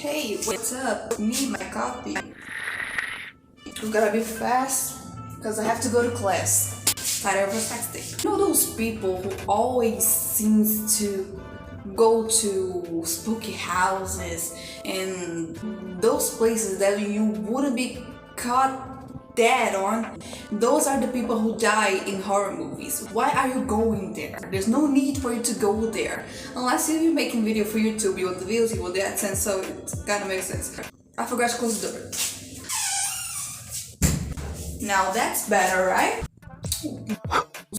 Hey, what's up? Need my copy. We gotta be fast because I have to go to class. Thare perspective. You know those people who always seems to go to spooky houses and those places that you wouldn't be caught dead on? Those are the people who die in horror movies. Why are you going there? There's no need for you to go there. Unless you're making video for YouTube, you want the views, you want the AdSense, so it kinda makes sense. I forgot to close the door. Now that's better, right?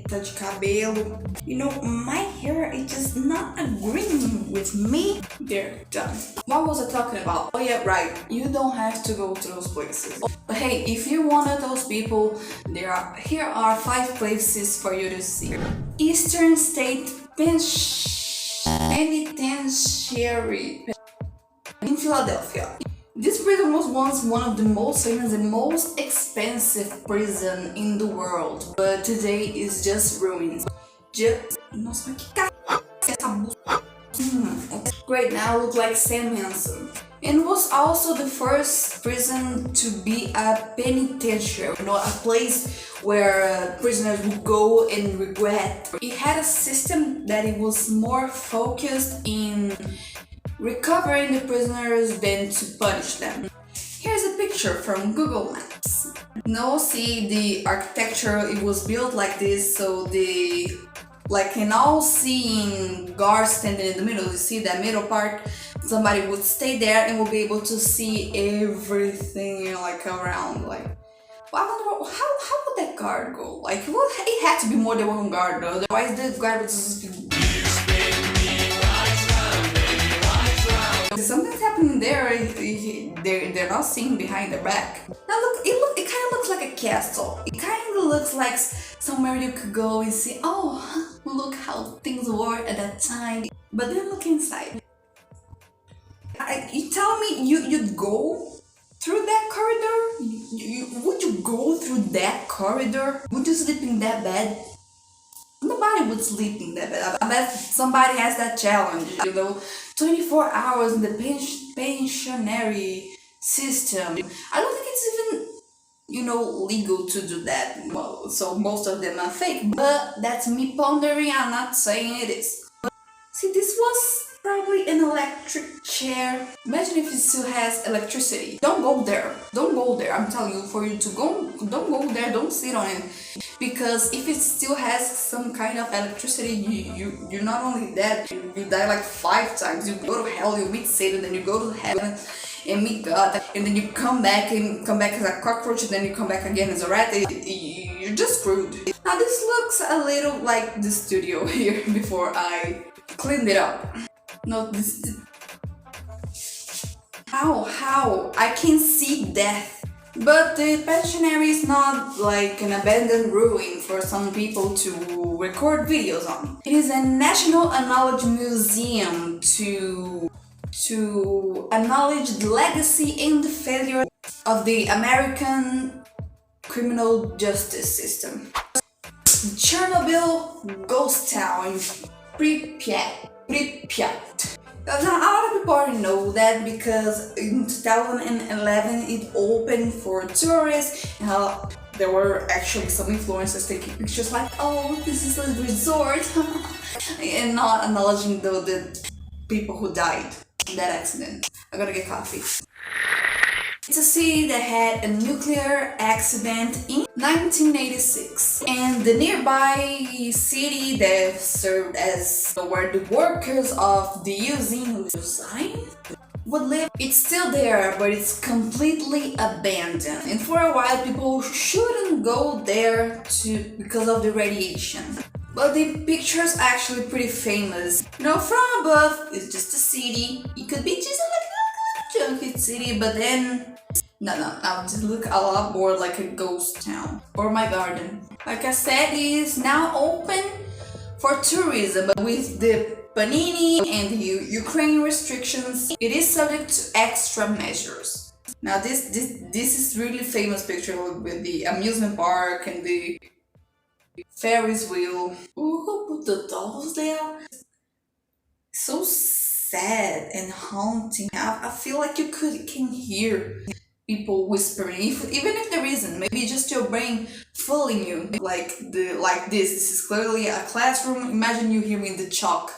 Touch cabelo. You know, my hair is just not agreeing with me. They're done. What was I talking about? Oh yeah, right. You don't have to go to those places. But hey, if you're one of those people, here are 5 places for you to see. Eastern State Penitentiary in Philadelphia. This prison was once one of the most famous and most expensive prison in the world, but today is just ruins. Nossa, mas que essa Great, now look like Sam Hansen. And was also the first prison to be a penitentiary, you know, a place where prisoners would go and regret. It had a system that it was more focused in recovering the prisoners than to punish them. Here's a picture from Google Maps. Now see the architecture, it was built like this, so like an all-seeing guard standing in the middle. You see that middle part? Somebody would stay there and will be able to see everything like around. Like, well, I wonder how would that guard go? Like, it had to be more than one guard though, otherwise the guard would just be something's happening there. They're not seeing behind their back. Now look, it kind of looks like a castle. It kind of looks like somewhere you could go and see, oh, look how things were at that time. But then look inside. You tell me you'd go through that corridor? Would you go through that corridor? Would you sleep in that bed? Nobody would sleep in that bed. I bet somebody has that challenge, you know, 24 hours in the pensionary system. I don't think it's even, you know, legal to do that. Well, so most of them are fake, but that's me pondering. I'm not saying it is. See, this was probably an electric chair. Imagine if it still has electricity. Don't go there. Don't go there. I'm telling you, for you to go, don't go there. Don't sit on it. Because if it still has some kind of electricity, you're not only dead, you die like 5 times. You go to hell, you meet Satan, then you go to heaven and meet God, and then you come back as a cockroach, and then you come back again as a rat. You're just screwed. Now this looks a little like the studio here before I cleaned it up. No, this. How? I can see death. But the pensionary is not like an abandoned ruin for some people to record videos on. It is a national knowledge museum to acknowledge the legacy and the failure of the American criminal justice system. Chernobyl ghost town, Pripyat. Now, a lot of people already know that because in 2011 it opened for tourists, and there were actually some influencers taking pictures like, oh, this is a resort, and not acknowledging the people who died in that accident. I gotta get coffee. It's a city that had a nuclear accident in 1986, and the nearby city that served as where the workers of the usine would live. It's still there, but it's completely abandoned, and for a while people shouldn't go there because of the radiation. But the picture's actually pretty famous. You know, from above it's just a city. It could be just like a junky city, but then now just look a lot more like a ghost town. Or my garden. Like I said, it is now open for tourism, but with the Panini and the Ukraine restrictions, it is subject to extra measures. Now this is really famous picture with the amusement park and the Ferris wheel. Ooh, who put the dolls there? So sad. sad and haunting. I feel like you can hear people whispering, even if there isn't. Maybe just your brain fooling you. Like this. This is clearly a classroom. Imagine you hearing the chalk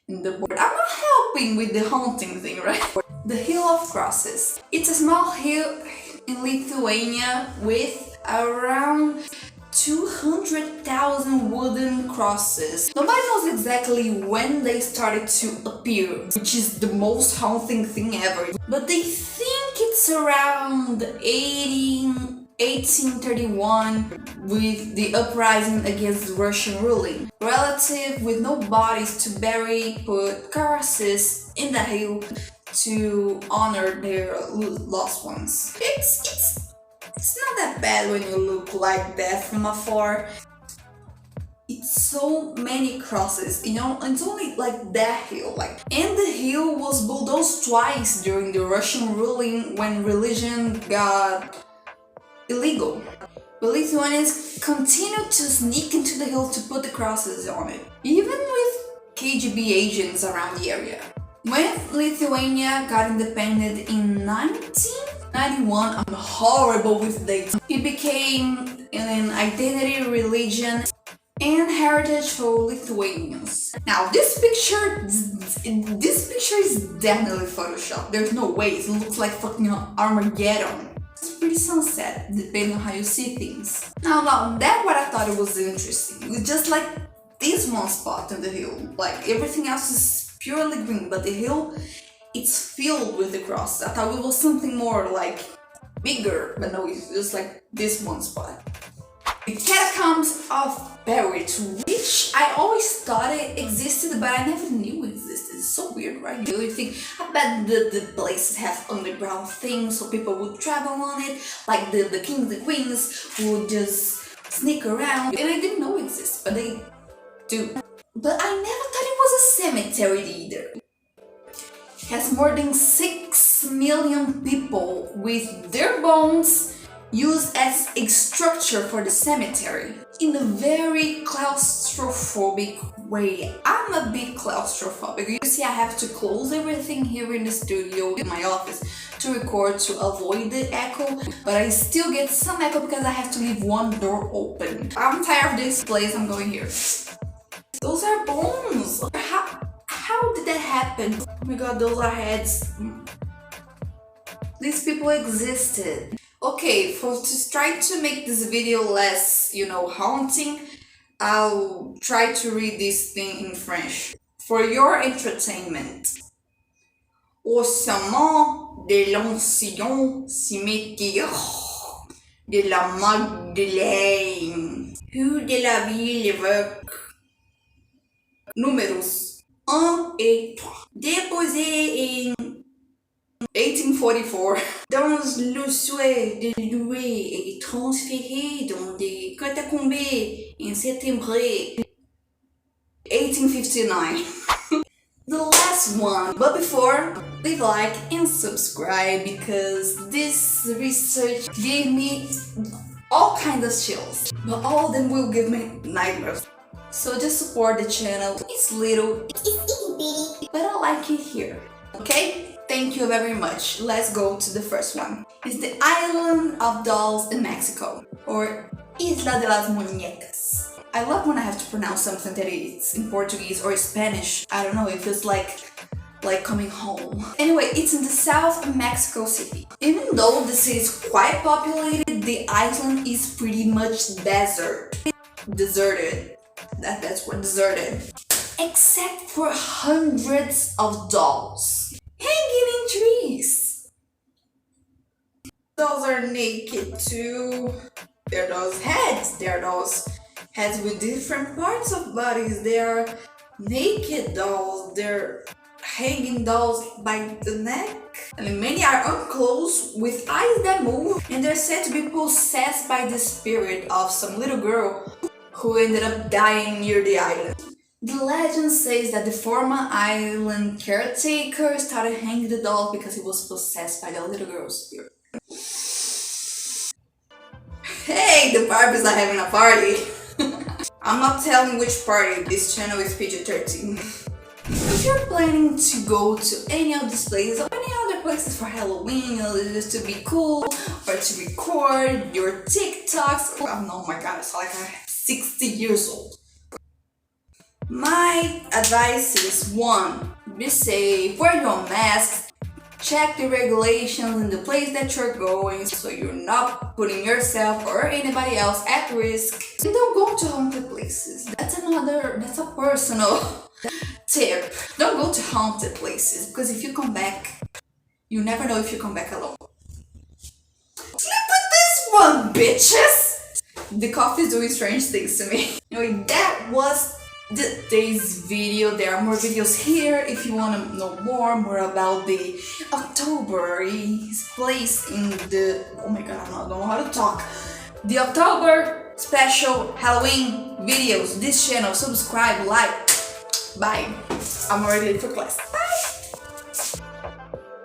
in the board. I'm not helping with the haunting thing, right? The Hill of Crosses. It's a small hill in Lithuania with around 200,000 wooden crosses. Nobody knows exactly when they started to appear, which is the most haunting thing ever. But they think it's around 1831 with the uprising against Russian ruling. Relative with no bodies to bury put crosses in the hill to honor their lost ones. It's not that bad when you look like that from afar. It's so many crosses, you know, it's only like that hill, and the hill was bulldozed twice during the Russian ruling when religion got illegal. But Lithuanians continued to sneak into the hill to put the crosses on it, even with KGB agents around the area. When Lithuania got independent in 1991, I'm horrible with dates. It became an identity, religion, and heritage for Lithuanians. Now this picture is definitely Photoshop. There's no way. It looks like fucking Armageddon. It's pretty sunset, depending on how you see things. Now that's what I thought it was interesting. It's just like this one spot in the hill. Like everything else is purely green, but the hill, it's filled with the cross. I thought it was something more like bigger, but no, it's just like this one spot. The catacombs of Buried, which I always thought it existed, but I never knew it existed. It's so weird, right? You really think, I bet the places have underground things, so people would travel on it, like the kings and queens would just sneak around. And I didn't know it existed, but they do. But I never thought it was a cemetery either. It has more than 6 million people with their bones used as a structure for the cemetery in a very claustrophobic way. I'm a bit claustrophobic. You see, I have to close everything here in the studio, in my office, to record to avoid the echo, but I still get some echo because I have to leave one door open. I'm tired of this place, I'm going here. Those are bones! How did that happen? Oh my god, those are heads. These people existed. Okay, to try to make this video less, haunting, I'll try to read this thing in French. For your entertainment. Ossements de l'ancien cimetière de la Magdeleine, rue de la Ville-Évêque. Números 1 et 3. Déposé en 1844. Dans le souhait de louer et transférer dans des catacombes en septembre 1859. The last one. But before, leave a like and subscribe because this research gave me all kinds of chills. But all of them will give me nightmares. So just support the channel. It's little, it's itty bitty, but I like it here. Okay? Thank you very much. Let's go to the first one. It's the Island of Dolls in Mexico, or Isla de las Muñecas. I love when I have to pronounce something that is in Portuguese or Spanish. I don't know, it feels like coming home. Anyway, it's in the south of Mexico City. Even though the city is quite populated, the island is pretty much deserted. That's what deserted. Except for hundreds of dolls hanging in trees. Dolls are naked too. There are those heads. There are those heads with different parts of bodies. They are naked dolls. They're hanging dolls by the neck. And many are unclothed with eyes that move. And they're said to be possessed by the spirit of some little girl who ended up dying near the island. The legend says that the former island caretaker started hanging the doll because he was possessed by the little girl's spirit. Hey, the Barbies are having a party! I'm not telling which party, this channel is PG-13. if you're planning to go to any of these places or any other places for Halloween, just to be cool or to record your TikToks, oh my god, it's like I'm 60 years old. My advice is 1. Be safe, wear your mask, check the regulations in the place that you're going so you're not putting yourself or anybody else at risk. And don't go to haunted places. That's a personal tip. Don't go to haunted places because if you come back, you never know if you come back alone. Sleep with this one, bitches! The coffee is doing strange things to me. Anyway, that was today's video. There are more videos here if you want to know more about the October place in the, oh my god, I don't know how to talk, the October special Halloween videos. This channel, subscribe, like. Bye. I'm already late for class.